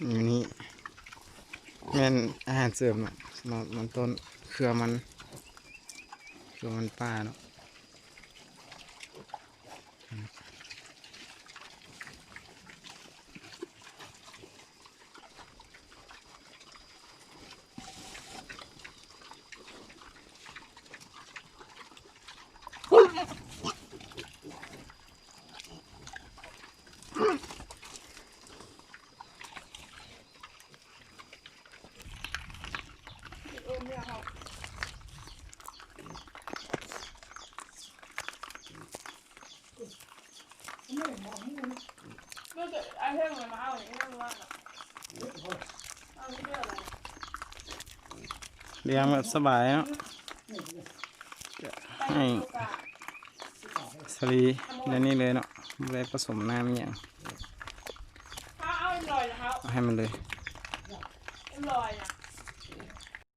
อยู่นี่แม่นอาหารเสริมเนาะมันต้นเครือมันป่าเนาะเลี้ยงแบบสบายเนาะให้สลีในนี้เลยเนาะไม่ได้ผสมน้ำอย่างให้มันเลย